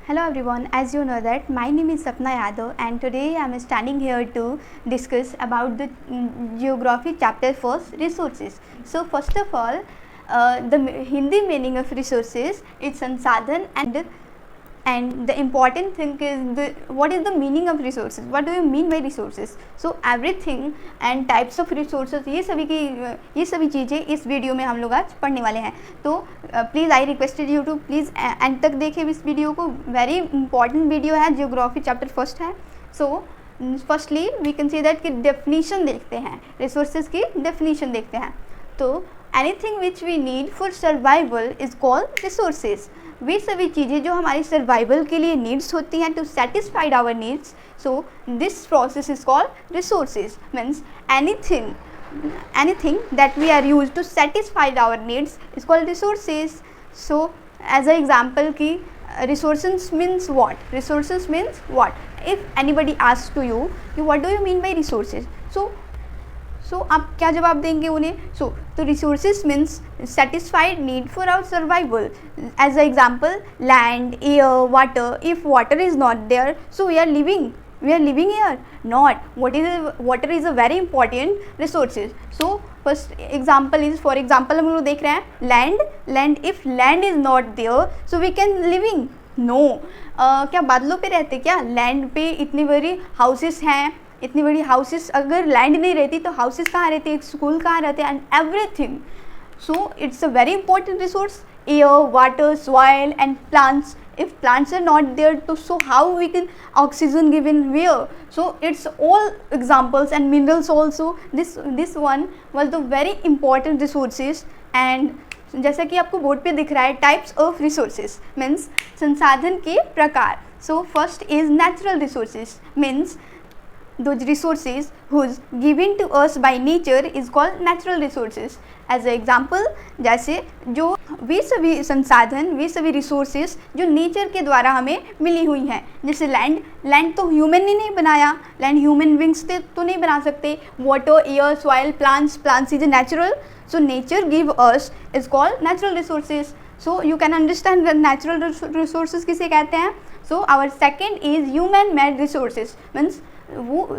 Hello everyone, as you know that my name is Sapna Yadav and today I am standing here to discuss about the geography chapter first, resources. So first of all, the Hindi meaning of resources is sansadhan, and the important thing is what is the meaning of resources, what do you mean by resources. So everything and types of resources, ये सभी चीज़ें इस video में हम लोग आज पढ़ने वाले हैं. तो please I requested you to please end तक देखें इस वीडियो को. वेरी इंपॉर्टेंट वीडियो है, जियोग्राफी चैप्टर फर्स्ट है. So firstly we can see that कि डेफिनीशन देखते हैं, रिसोर्सेज की डेफिनीशन देखते हैं. तो anything which we need for survival is called resources. वे सभी चीज़ें जो हमारी सर्वाइवल के लिए नीड्स होती हैं, to satisfied our needs. So this process is called resources. Means anything that we are used to satisfy our needs is called resources. So as an example ki resources means what? Resources means what? If anybody asks to you what do you mean by resources, so आप क्या जवाब देंगे उन्हें? तो resources means satisfied need for our survival. As an example, land, air, water. If water is not there, so we are living here? Not. Water is a very important resources. So first example is, for example हम लोग देख रहे हैं land. If land is not there, so we can living? No. क्या बादलों पे रहते क्या? लैंड पे इतनी बड़ी हाउसेस हैं, इतनी बड़ी हाउसेस. अगर लैंड नहीं रहती तो हाउसेस कहाँ रहते, स्कूल कहाँ रहते, and everything. So it's a very important resource. Air, water, soil and plants. If plants are not there, so how we can oxygen given where? So it's all examples, and minerals also. This one was the very important resources. And जैसा कि आपको board पे दिख रहा है, types of resources means संसाधन के प्रकार. So first is natural resources. Means those resources whose given to us by nature is called natural resources. As an example, जैसे जो वे सभी संसाधन, वे सभी रिसोर्सेज जो नेचर के द्वारा हमें मिली हुई हैं. जैसे लैंड तो ह्यूमन ने नहीं बनाया, लैंड ह्यूमन बींग्स से तो नहीं बना सकते. Water, air, soil, plants is natural. So nature give us is called natural resources. So you can understand natural resources किसे कहते हैं. So our second is human made resources. Means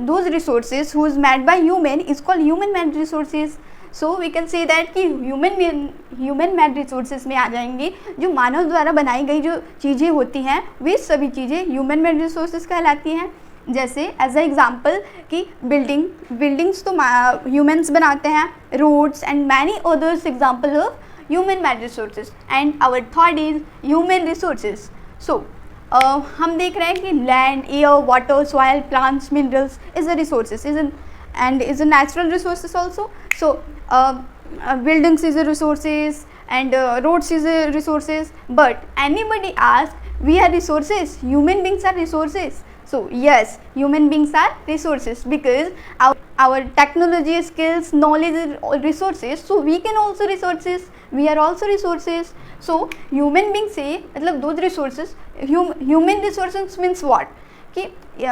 those resources who is made by human is called human made resources. So we can say that कि human made resources में आ जाएंगे जो मानव द्वारा बनाई गई जो चीज़ें होती हैं, वे सभी चीज़ें human made resources कहलाती हैं. जैसे एज अ एग्जाम्पल कि बिल्डिंग्स तो ह्यूमन्स बनाते हैं, roads and many others example of human made resources. And our third is human resources. So हम देख रहे हैं कि land, air, water, soil, plants, minerals is a resources and is a natural resources also. So buildings is a resources and roads is a resources. But anybody ask, we are resources, human beings are resources. So yes, human beings are resources because our technology, skills, knowledge is resources. So we can also resources, we are also resources. So human beings से मतलब those resources, human resources means what? कि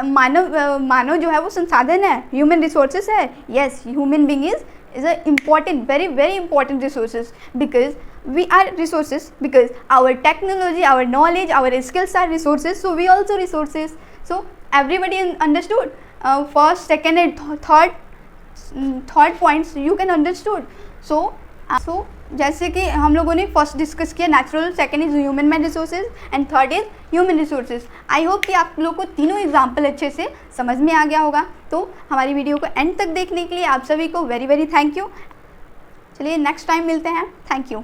मानव जो है वो संसाधन है, human resources है. Yes, human being is a important, very very important resources because we are resources, because our technology, our knowledge, our skills are resources. So we also resources. So everybody understood first, second and third points you can understood. So जैसे कि हम लोगों ने first discuss किया natural, second is human made resources and third is human resources. I hope कि आप लोग को तीनों एग्जाम्पल अच्छे से समझ में आ गया होगा. तो हमारी वीडियो को एंड तक देखने के लिए आप सभी को वेरी वेरी थैंक यू. चलिए नेक्स्ट टाइम मिलते हैं. Thank you.